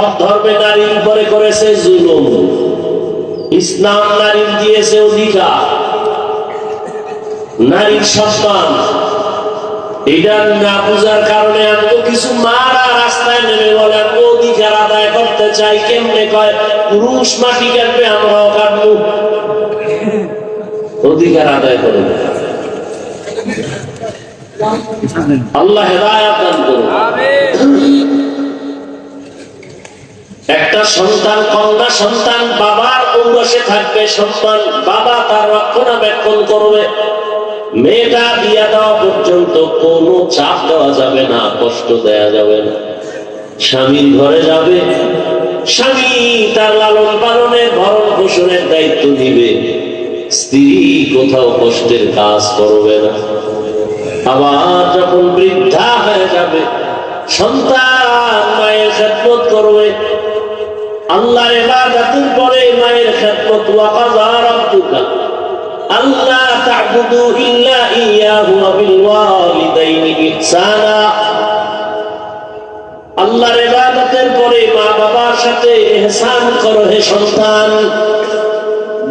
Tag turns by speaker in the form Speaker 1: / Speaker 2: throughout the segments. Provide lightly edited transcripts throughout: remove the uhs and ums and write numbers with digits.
Speaker 1: সব ধর্মে নারীর উপরে করেছে জুলুম, ইসলাম নারীর দিয়েছে অধিকার, নারীর সম্মান। এটা না বুঝার কারণে আমি কিছু মারা রাস্তায় নেমে বলে আমি অধিকার আদায় করতে চাই। কেমনে কয় পুরুষ মাটি কাটবে আমরাও কাটবো, অধিকার আদায় করে। আল্লাহ হেদায়েত দান করুন। একটা সন্তান, কন্যা সন্তান বাবার ঔরসে থাকবে সম্মান, বাবা তার রক্ষণাবেক্ষণ করবে। মেয়েটা বিয়া দেওয়া পর্যন্ত কোনো চাপ দেওয়া যাবে না, কষ্ট দেয়া যাবে না। স্বামীর ঘরে যাবে, স্বামী তার লালন পালনের ভরণ পোষণের দায়িত্ব নিবে, স্ত্রী কোথাও কষ্টের কাজ করবে না। আবার যখন বৃদ্ধা হয়ে যাবে, সন্তান মায়ের খেদমত করবে। আল্লাহর ইবাদতের পরে মায়ের খেদমত। ওয়া কাযা রাব্বুকা আল্লা তা'বুদু ইল্লা ইয়্যাহু ওয়া বিল ওয়ালিদাইনি ইহসানা। আল্লাহর ইবাদতের পরে মা বাবার সাথে ইহসান করো হে সন্তান।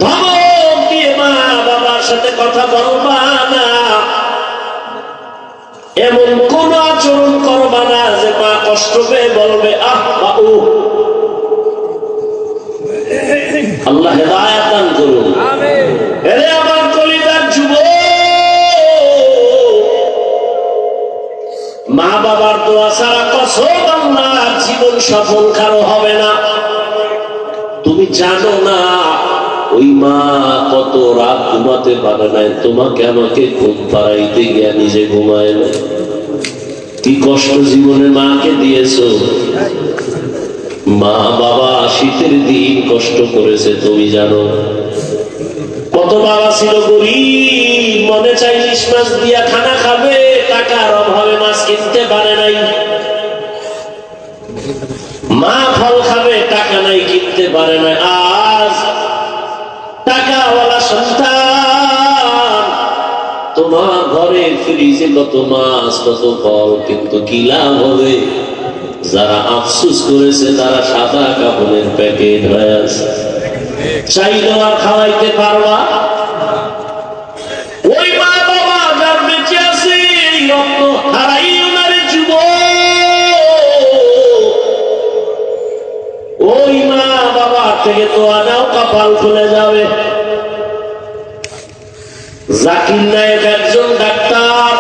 Speaker 1: ধমক দিয়ে মা বাবার সাথে কথা বলবা না, এমন কোন আচরণ করবা না যে মা কষ্ট পেয়ে বলবে আহ বাউ। আল্লাহ হেদায়েত দান করুন। আমিন। এরে আমার কলিজার যুবক, মা বাবার দোয়া ছাড়া কসম আল্লাহর জীবন সফল কারো হবে না। তুমি জানো না ওই মা কত রাত ঘুমাতে পারে নাই, তোমাকে আমাকে ঘুম পাড়াইতে গিয়া নিজে ঘুমায় না। কি কষ্ট জীবনে মাকে দিয়েছো। মা বাবা শীতের দিন কষ্ট করেছে তুমি জানো। কত বাবা ছিল গরিব, মনে চাই ইলিশ মাছ দিয়া খানা খাবে, টাকার অভাবে মাছ কিনতে পারে নাই। মা ফল খাবে, টাকা নাই কিনতে পারে না। আজ টাকাওয়ালা সন্তান, তোমার ঘরে ফ্রিজে কত মাছ কত ফল, কিন্তু কি লাভ হবে? যারা আফসোস করেছে তারা সাদা কাপড়ের প্যাকেট হয়ে আছে। চাইলেও আর খাওয়াইতে পারবা? ওই মা বাবা যার বেঁচে আছে এই রক্ত হারাইও না রে যুবক। ওই মা বাবা থেকে তো আনাও কপাল খুলে যাবে। জাকির নায়েক একজন ডাক্তার,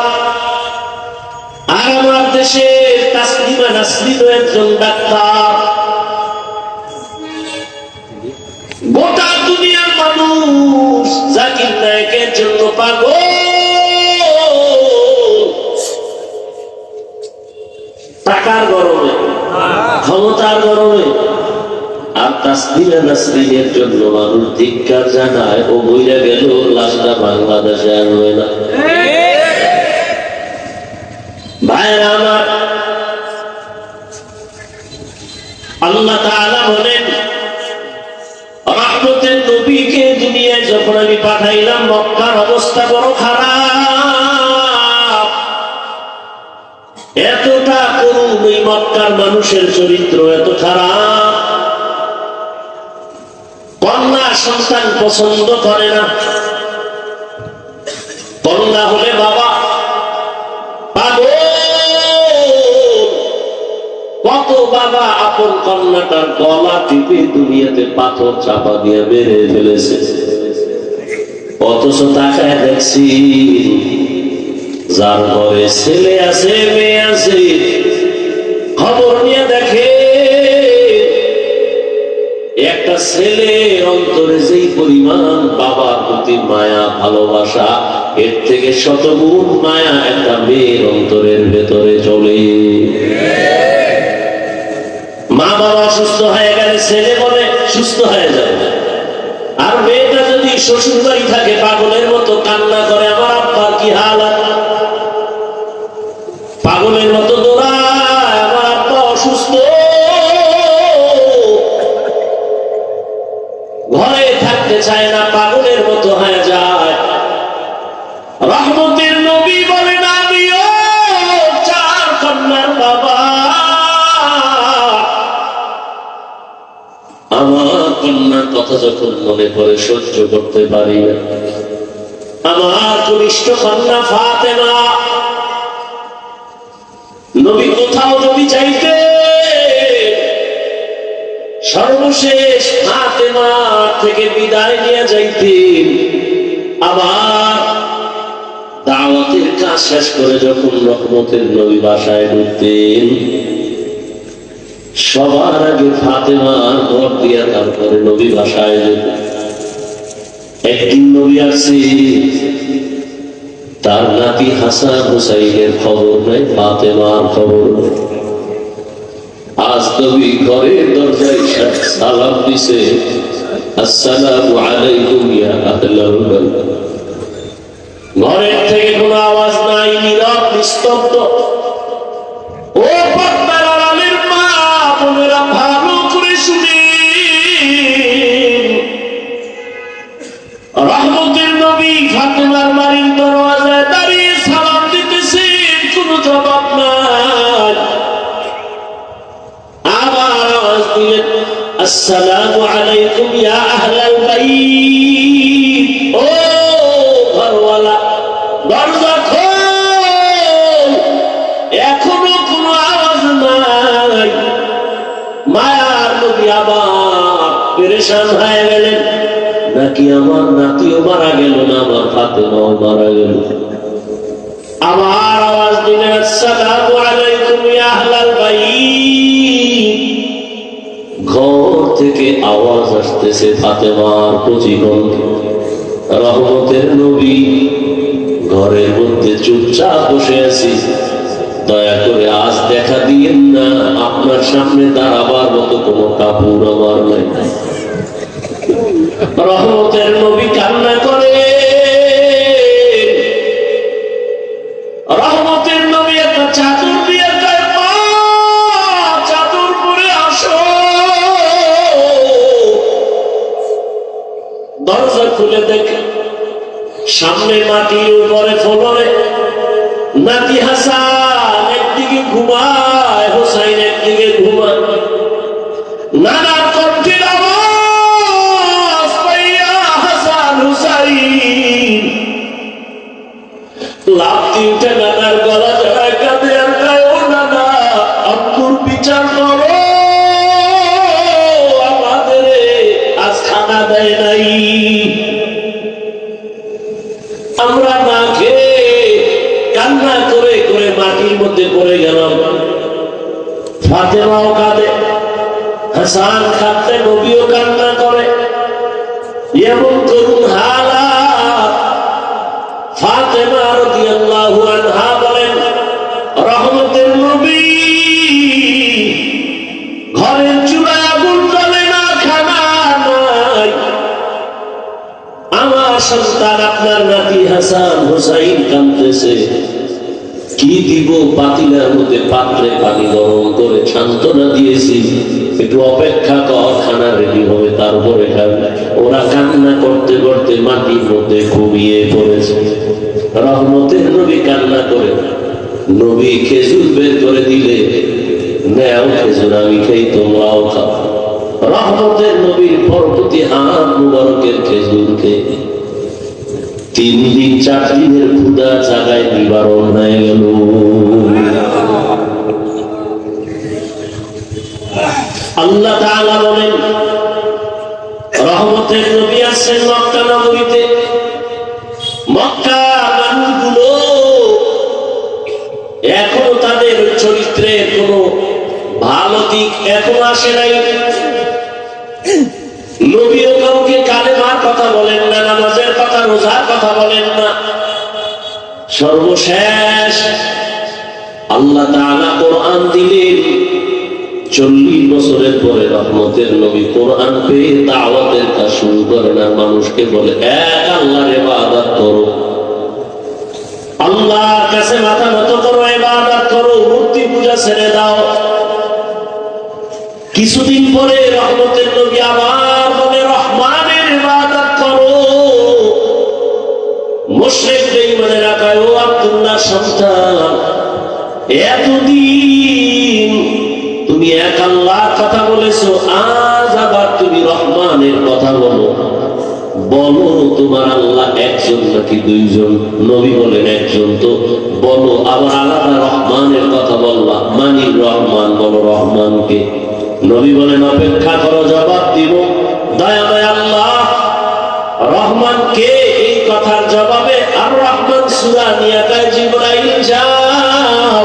Speaker 1: আর আমার দেশে তাসলিমা নাসরিন একজন ডাক্তার। গোটা দুনিয়ার মানুষ জাকির নায়েকের জন্য পাগল। টাকার গরমে, ক্ষমতার গরমে। আর তাসলিমা নাসরিনের জন্য মানুষ ধিক্কার জানায়। ও বইরা গেল, লাশটা বাংলাদেশে আর হয় না। ভাইরা আমার, আল্লাহ তাআলা বলেন রহমতের নবীকে দুনিয়ায় যখন আমি পাঠাইলাম, মক্কার অবস্থা বড় খারাপ। এতটা করুণ এই মক্কার মানুষের চরিত্র, এত খারাপ। কন্যা সন্তান পছন্দ করে না। কন্যা হলে বাবা পাগল। কত বাবা আপন কন্যাটার গলা টিপে দুনিয়াতে পাথর চাপা দিয়ে মেরে ফেলেছে। অথচ তাকায় দেখছি যার ঘরে ছেলে আছে মেয়ে আছে, খবর নিয়ে দেখে একটা ছেলে অন্তরে যেই পরিমাণ বাবার প্রতি মায়া ভালোবাসা, এর থেকে শতগুণ মায়া একটা মেয়ের অন্তরের ভেতরে চলে। মা বাবা সুস্থ হয়ে গেলে ছেলে বলে সুস্থ হয়ে যাবে, আর মেয়েটা যদি শ্বশুর বাড়ি থাকে পাগলের মতো কান্না করে, আমার আব্বার কি হালাত, পাগলের মতো দৌড়ায়, আমার আব্বা অসুস্থ। ঘরে থাকতে চায় না, পাগলের মতো হয়ে যায়। রহমতের নবী বলেন আমিও চার কন্যার বাবা। আমার কন্যার কথা যখন মনে পড়ে সহ্য করতে পারি না। আমার কনিষ্ঠ কন্যা ফাতেমা, নবী কোথাও যদি চাইতে সর্বশেষ ফাতেমা থেকে বিদায় নিয়ে যাইতেন। আবার দাওয়াতের কাজ শেষ করে যখন রহমতের নবী বাসায় ঢুকতেন, সবার আগে ফাতেমার ঘর দিয়া তারপরে নবী বাসায় যেতেন। একদিন নবী আসছে, তার নাতি হাসান হুসাইনের খবর নেই, ফাতেমার খবর নেই। আজ নবী ঘরের দরজায় সালাম দিছে, আসসালামু আলাইকুম ইয়া আহলাল বাইত। ঘরের থেকে কোনো আওয়াজ নাই, নীরব নিস্তব্ধ। ও পর্দার আড়ালের মা বোনেরা ভালো করে শুনে, রহমতের নবী ফাতেমার বাড়ির দরওয়াজায় দাঁড়িয়ে সালাম দিতেছেন, কোনো জবাব নাই। আবার আওয়াজ দিলেন, আসসালামু আলাইকুম ইয়া আহলাল বাইত। ও ঘরওয়ালা, দরজা খোল। এখনো কোনো আওয়াজ নাই। মায়ার নবী আবার পেরেশান হয়ে গেলেন, নাকি আমার নাতিও মারা গেল না, আমার ফাতেমাও মারা গেল। আবার আওয়াজ দিলেন, আসসালামু আলাইকুম ইয়া আহলাল বাইত। ঘর থেকে আওয়াজ আসতেছে ফাতেমার প্রতিকণ্ঠে। রহমতের নবী, ঘরের মধ্যে চুপচাপ বসে আছি, দয়া করে আজ দেখা দিয়েন না, আপনার সামনে দাঁড়াবার মতো কোনো কাপড় আমার নাই। রহমতের নবী কান্না করে। রহমতের নবী একটা চাদর দিয়ে কয়, মা চাদর পরে আসো। দরজা খুলে দেখে সামনে মাটির উপরে ফলরে নাতি হাসান একদিকে ঘুমায়, হোসাইন একদিকে ঘুমায়। নানার কণ্ঠের আওয়াজ পাইয়া হাসান হুসাইন লাফ দিয়ে উঠে নানার গলা জড়ায় কাঁদে আর কয়, ও নানা, আব্বুর বিচার করো, আমাদের আজ খানা দেয় নাই, আমরা না খেয়ে কান্না করে করে মাটির মধ্যে পড়ে গেলাম। ফাতেমাও কাঁদে, হাসান কাঁদতে, নবীও কান্না করে। এমন করুন হালাত। ফাতেমা রাদিয়াল্লাহু আনহা বলেন, রহমতের নবী ঘরের চুলায় আগুন জ্বলে না, খানা নাই। আমার সন্তান আপনার নাতি হাসান হুসাইন কাঁদতেছে, কি দিব? পাতিলের মধ্যে পাত্রে পানি গরম করে সান্ত্বনা দিয়েছি, একটু অপেক্ষা কর, খানা রেডি হবে তারপরে খাবে। ওরা কান্না করতে করতে মাটির মধ্যে ঘুমিয়ে পড়েছে। রহমতের নবী কান্না করে, নবী খেজুর বের করে দিলে, নেও খেজুর, আমি খাই, তোমরাও খাও। রহমতের নবীর পরবর্তী হাত মুবারকের খেজুর খেয়ে 3 দিন 4 দিনের ক্ষুধা জাগায় নিবারণ হয়ে গেল। আল্লাহ তাআলা বলেন, রহমতের নবী আসছেন মক্কা নগরীতে। মক্কা মানুষগুলো এখনো তাদের চরিত্রের কোনো ভালো দিক এখনো আসে নাই। নবীও কাউকে কালেমার কথা বলেন না, নামাজের কথা, রোজার কথা বলেন না। সর্বশেষ আল্লাহ তাআলা কোরআন দিলেন। 40 বছরের পরে রহমতের নবী কোরআন পেয়ে দাওয়াতের কাজ শুরু করেন, আর মানুষকে বলে, এক আল্লাহর ইবাদত করো, আল্লাহর কাছে মাথা নত করো, ইবাদত করো, মূর্তি পূজা ছেড়ে দাও। কিছুদিন পরে রহমতের নবী আবার বলে, রহমানের ইবাদত করো। মুশরিক বেঈমানেরা কয়, ও আব্দুল্লাহ সন্তান, এতদিন তুমি এক আল্লাহর কথা বলেছো, আজ আবার তুমি রহমানের কথা বলো, বলো তোমার আল্লাহ একজন নাকি দুইজন? নবী বলেন একজন। তো বলো, আবার আলাদা রহমানের কথা বললা, মানির রহমান, বলো রহমানকে। নবী বলেন অপেক্ষা করো, জবাব দিব। দয়াময় আল্লাহ রহমান কে? এই কথার জবাবে আর রহমান সূরা নিয়ে কয় জিবরাইল যাও,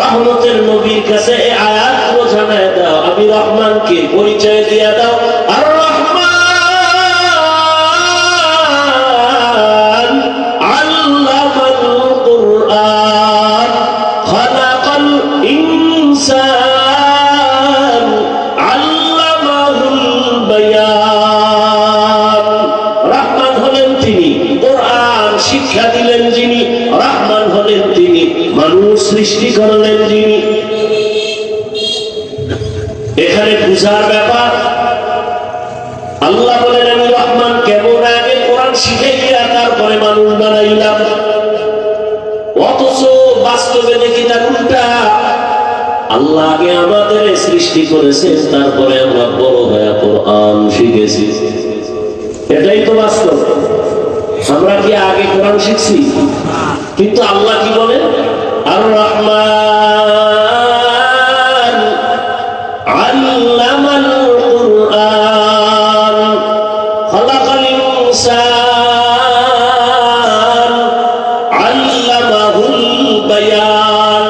Speaker 1: রহমতের নবীর কাছে এই আয়াতগুলো জানায় দাও, আমি রহমানকে পরিচয় দিয়ে দাও। আর রহমান আল্লামাল কুরআন খালাকাল ইনসান আল্লামাহুল বায়ান। রহমান হলেন তিনি, কোরআন শিক্ষা দিলেন যিনি। রহমান হলেন তিনি, মানুষ সৃষ্টি করলেন যিনি। এখানে বুঝার ব্যাপার। আল্লাহ বলেন আমি রহমান কেমন? আগে কোরআন শিখাইয়া তারপরে মানুষ বানাইলাম। অথচ বাস্তবে দেখি তার উল্টা। আল্লাহ আগে আমাদের সৃষ্টি করেছেন, তারপরে আমরা বড় হয়ে কোরআন শিখেছি। এটাই তো বাস্তব। আমরা কি আগে কোরআন শিখছি? কিন্তু আল্লাহ কি বলেন? আর রহমান আল্লামাল কুরআন খালাকাল ইনসান আল্লামাহুল বায়ান।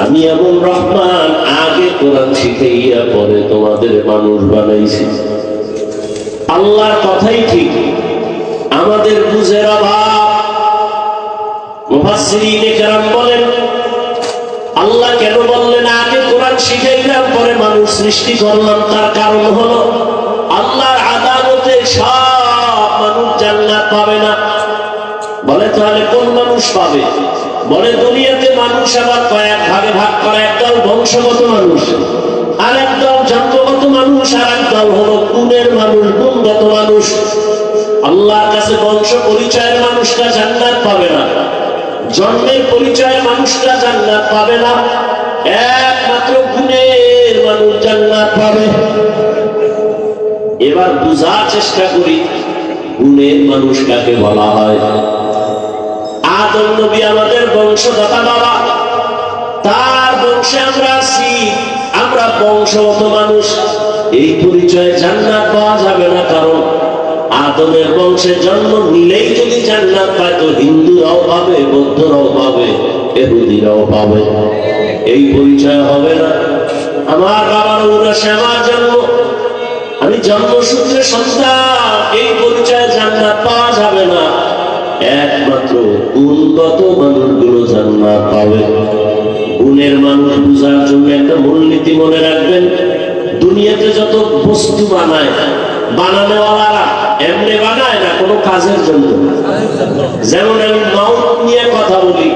Speaker 1: আমি এমন রহমান, আগে কোরআন শিখাইয়া পরে তোমাদের মানুষ বানাইছি। আল্লাহর কথাই ঠিক, আমাদের বুঝের অভাব। মুফাসসিরিনে কেরাম বলেন আল্লাহ কেন বললেন আগে কোরআন শিখাইলাম পরে মানুষ সৃষ্টি করলাম? তার কারণ হলো আল্লাহর আদালতে সব মানুষ জান্নাত পাবে না। বলে তাহলে কোন মানুষ পাবে? বলে দুনিয়াতে মানুষ আবার কয়েক ভাগে ভাগ করা। একদল বংশগত মানুষ, আর একদল জন্মগত মানুষ, আর একদল হলো গুণের মানুষ, গুণগত মানুষ। আল্লাহর কাছে বংশ পরিচয়ের মানুষটা জান্নাত পাবে না, জন্মের পরিচয়ের মানুষটা জান্নাত পাবে না, একমাত্র গুণের মানুষ জান্নাত পাবে। এবার বুঝার চেষ্টা করি গুণের মানুষ কাকে বলা হয়। আদম নবী আমাদের বংশদাতা বাবা, তার বংশে আমরা আছি, আমরা বংশগত মানুষ। এই পরিচয়ে জান্নাত পাওয়া যাবে না, কারণ আদমের বংশে জন্ম নিলেই যদি জান্নাত পায় তো হিন্দুরাও পাবে, বৌদ্ধরাও পাবে, ইহুদিরাও পাবে। এই পরিচয় হবে না। আমার বাবার উরাসে আমার জন্ম, আমি জন্মসূত্রে সন্তান, এই পরিচয়ে জান্নাত পাওয়া যাবে না। একমাত্র গুণগত মানুষগুলো জান্নাত পাবে। গুণের মানুষ বুঝার জন্য একটা মূলনীতি মনে রাখবেন। দুনিয়াতে যত বস্তু বানায়, বানানোওয়ালারা এমনি বানায় না, কোনো কাজের জন্য। যেমন আমি মাউথ নিয়ে কথা বলি,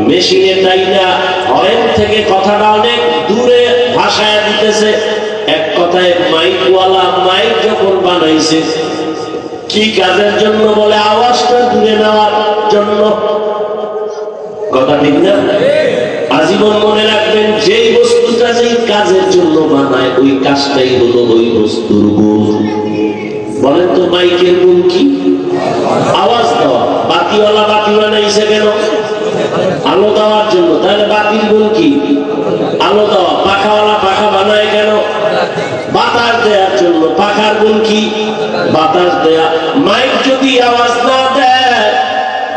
Speaker 1: মেশিনে টাইনা হরেন থেকে কথাটা অনেক দূরে ভাষায় দিতেছে। এক কথায় মাইকওয়ালা মাইক যখন বানাইছে, কি কাজের জন্য? বলে আওয়াজটা দূরে নেওয়ার জন্য। কথা ঠিক না? আজীবন মনে রাখবেন, যেই বস্তুটা যেই কাজের জন্য বানায় ওই কাজটাই হলো ওই বস্তুর গুণ। বলেন তো মাইকের গুণ কি? আওয়াজ দেওয়া। বাতিওয়ালা বাতি বানাইছে কেন? আলো দেওয়ার জন্য। তাহলে বাতির গুণ কি? আলো দেওয়া। পাখাওয়ালা পাখা বানায় কেন? বাতাস দেওয়ার জন্য। পাখার গুণ কি? বাতাস দেয়া। মাইক যদি আওয়াজ না দেয়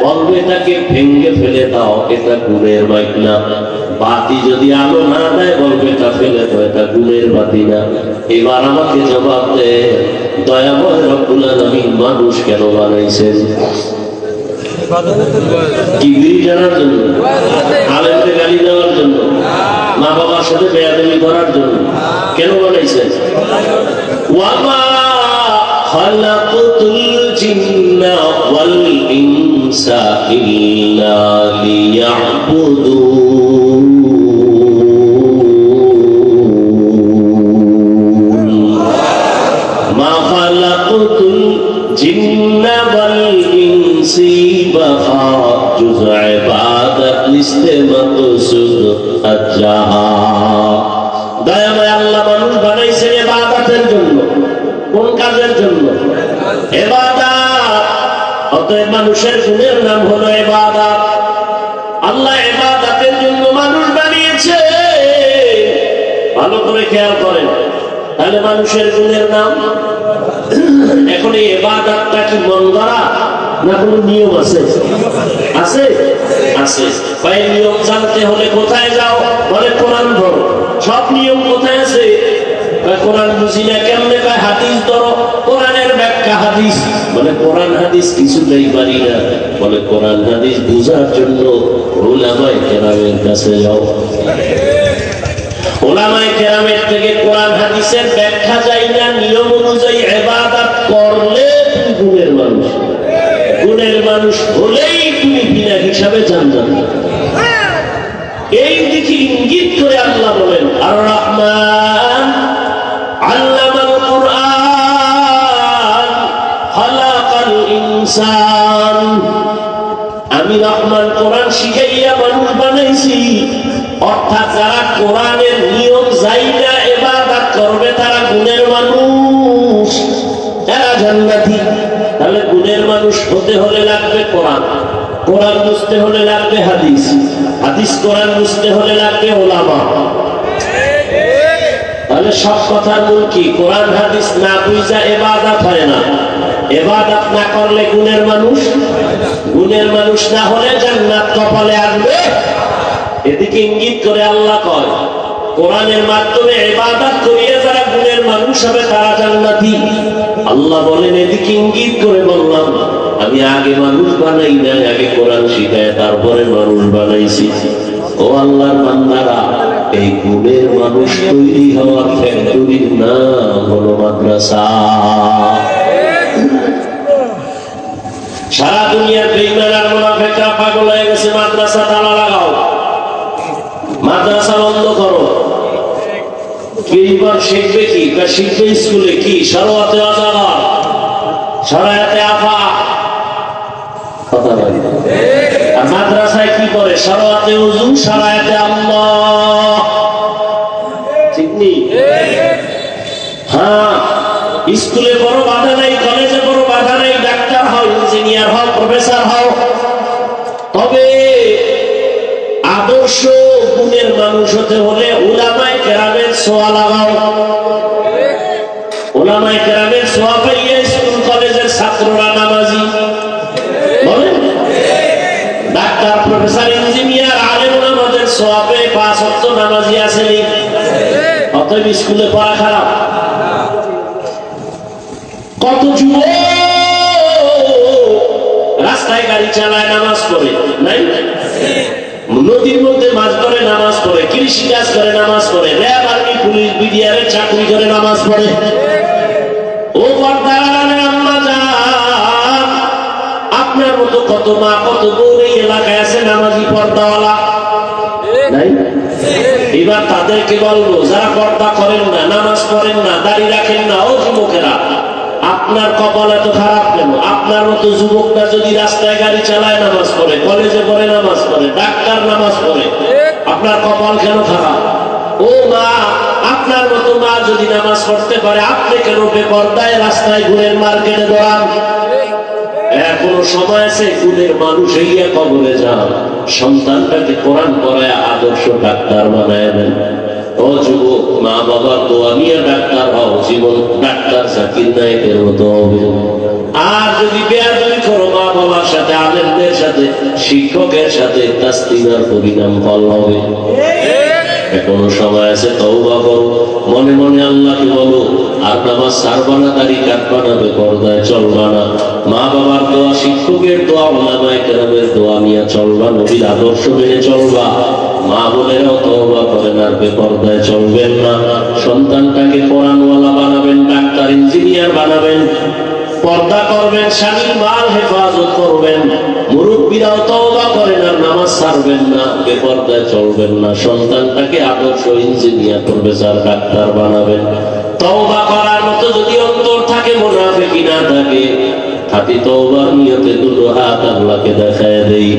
Speaker 1: বলবে এটাকে ভেঙে ফেলে দাও, এটা গুণের মাইক না। বাতি যদি আলো না দেয় বলবে এটা ফেলে দাও, এটা গুণের বাতি না। এবার আমাকে জবাব দে, দয়াময় রব্বুল আলামিন মানুষ কেন বানাইছেন? কি বিড়ি জানার জন্য? আলেমকে গালি দেওয়ার জন্য? মা বাবার সাথে বেয়াদবি করার জন্য? কেন বানাইছেন? ওয়ামা খালাকতুল জিন্না ওয়াল ইনসা ইল্লা লিয়াবুদুন। মা খালাকতুল জিন্না ওয়াল ইনসি বাহা জুজ ইবাদত লিস্তে মাকসুদ আজ্জাহা। দয়াময় আল্লাহ মানুষ বানাইছেন ইবাদতের জন্য। ইবাদত। অতএব মানুষের গুণের নাম হলো ইবাদত। আল্লাহ ইবাদতের জন্য মানুষ বানিয়েছে, ভালো করে খেয়াল করেন। তাহলে মানুষের গুণের নাম। এখন এই ইবাদতটা কি মন গড়া না কোনো নিয়ম আছে? আছে, আছে। ভাই নিয়ম জানতে হলে কোথায় যাও? বলে কোরআন ধরো। সব নিয়ম কোথায় আছে? কোরআন বুঝি না কেমনে? কয় হাদিস ধরো, কোরআনের ব্যাখ্যা হাদিস। বলে কোরআন হাদিস কিছুতেই পারি না। বলে কোরআন হাদিস বুঝার জন্য উলামায়ে কেরামের কাছে যাও। উলামায়ে কেরামের থেকে কোরআন হাদিসের ব্যাখ্যা যাই না, নিয়ম অনুযায়ী ইবাদত করলে তুমি গুণের মানুষ। গুণের মানুষ হলেই তুমি বিনা হিসাবে জান্নাত। এই দিকে ইঙ্গিত করে আল্লাহ বলেন আর রহমান আল্লামাল কুরআন খালাকাল ইনসান। আমি রহমান কোরআন শিখাইয়া মানুষ বানাইছি। অর্থাৎ যারা কোরআনের নিয়ম জাইনা ইবাদত করবে তারা গুণের মানুষ, এরা জান্নাতি। তাহলে গুণের মানুষ হতে হলে লাগবে কোরআন, কোরআন বুঝতে হলে লাগবে হাদিস, হাদিস কোরআন বুঝতে হলে লাগবে উলামা। তাহলে সব কথার মূল কি? কোরআন হাদিস না বুঝা ইবাদত হয় না। ইবাদত না করলে গুণের মানুষ, গুণের মানুষ না হলে জান্নাত কপালে আসবে। এদিকে ইঙ্গিত করে আল্লাহ কয় কোরআনের মাধ্যমে ইবাদত করিয়া যারা গুণের মানুষ হবে তারা জান্নাতি। আল্লাহ বলেন এদিকে ইঙ্গিত করে বললাম আমি আগে মানুষ বানাই নাই, আগে কোরআন শিখায় তারপরে মানুষ বানাইছি। ও আল্লাহর বান্দারা, এই গুণের মানুষ তৈরি হওয়ার ফ্যাক্টরির নাম হলো মাদ্রাসা। সারা দুনিয়ার বেঈমান আর মুনাফিকরা পাগল হয়ে গেছে, মাদ্রাসা তালা লাগাও, মাদ্রাসা বন্ধ করো। এইবার শিখবে কি? শিখবে স্কুলে কি? সরায়াতে আযান, সরায়াতে আফা, কথা বলি। আর মাদ্রাসায় কি করে? সরায়াতে ওযু, সরায়াতে আল্লাহ। ঠিক নেই? হ্যাঁ, স্কুলে বড় বাধা নাই, কলেজে বড় বাধা নাই, ডাক্তার হও, ইঞ্জিনিয়ার হও, প্রফেসর হও। তবে আদর্শ গুণের মানুষ হতে হলে উলামায়ে কেরামের ছোঁয়া লাগাও। উলামায়ে কেরামের ছোঁয়া পাইয়ে স্কুল কলেজের ছাত্ররা নামাজি। বলেন, ডাক্তার, প্রফেসর, ইঞ্জিনিয়ার, আলেম ওলামাদের ছোঁয়া পেয়ে 5 ওয়াক্ত নামাজি আসেনি। অতএব স্কুলে পড়া খারাপ। কত যুবক রাস্তায় গাড়ি চালায়, নামাজ পড়ে নাই? নদীর মধ্যে মাছ ধরে নামাজ পড়ে, কৃষি কাজ করে নামাজ পড়ে, র্যাব, আর্মি, পুলিশ, বিডিআর চাকরি করে নামাজ পড়ে। ও পর্দার আড়ালের আম্মা জান, আপনার মতো কত মা কত বোন এই এলাকায় আছে নামাজি পর্দাওয়ালা নাই? এবার তাদেরকে বলবো যারা পর্দা করেন না, নামাজ পড়েন না, দাড়ি রাখেন না, ও যুবকেরা, আপনার কপাল এত খারাপ কেন? আপনার মতো যুবকরা যদি রাস্তায় গাড়ি চালায় নামাজ পড়ে, কলেজে পড়ে নামাজ পড়ে, ডাক্তার নামাজ পড়ে, আপনার কপাল কেন খারাপ? ও মা, আপনার মতো মা যদি নামাজ পড়তে পারে, আপনি কেন বেপরদায় রাস্তায় ঘুরেন, মার্কেটে দৌড়ান? এখনো সময় আছে, গুণের মানুষ হইয়া কবরে যান, সন্তানটাকে কোরআন পড়ায় আদর্শ ডাক্তার বানায় দেন। ও যুবক, মা বাবার দোয়া নিয়ে ডাক্তার হও, জীবন ডাক্তার জাকির নায়েকের মতো হবে। আর যদি বেয়াদবি করো মা বাবার সাথে, আলেমদের সাথে, শিক্ষকের সাথে, তাসলিমার পরিণাম ফল হবে। এখনো সময় আছে, তওবা করো, মনে মনে আল্লাহকে বলো, আর নামাজ ছাড়বা না, দাড়ি কাটবা না, বেপরদায় চলবা না, মা বাবার দোয়া, শিক্ষকের দোয়া, উলামায়ে কেরামের দোয়া নিয়ে চলবা, নবীর আদর্শ মেনে চলবা। মা বোনেরাও তওবা করেন আর বেপরদায় চলবেন না। সন্তানটাকে কোরআনওয়ালা বানাবেন, ডাক্তার, ইঞ্জিনিয়ার বানাবেন, পর্দা করবেন, স্বামীর মাল হেফাজত করবেন। মুরব্বীরাও তওবা করেন আর নামাজ ছাড়বেন না, বেপরদায় চলবেন না। সন্তানটাকে আদর্শ ইঞ্জিনিয়ার, প্রফেসর, ডাক্তার বানাবেন। তওবা করার মতো যদি অন্তর থাকে, মুনাফিকি না থাকে, খাঁটি তওবার নিয়তে দুটো হাত আল্লাহকে দেখায় দেই।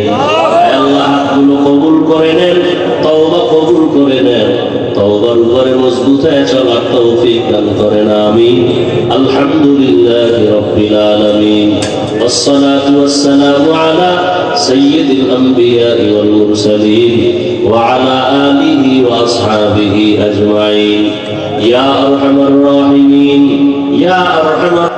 Speaker 1: আল্লাহ হাতগুলো কবুল করে নেন, তওবা কবুল করে নেন, তওবার উপরে মজবুত হয়ে চলার তৌফিক দান করেন। আমিন। আলহামদুলিল্লাহি রাব্বিল আলামিন। والصلاة والسلام على سيد الأنبياء والمرسلين وعلى آله وأصحابه أجمعين. يا أرحم الراحمين، يا أرحم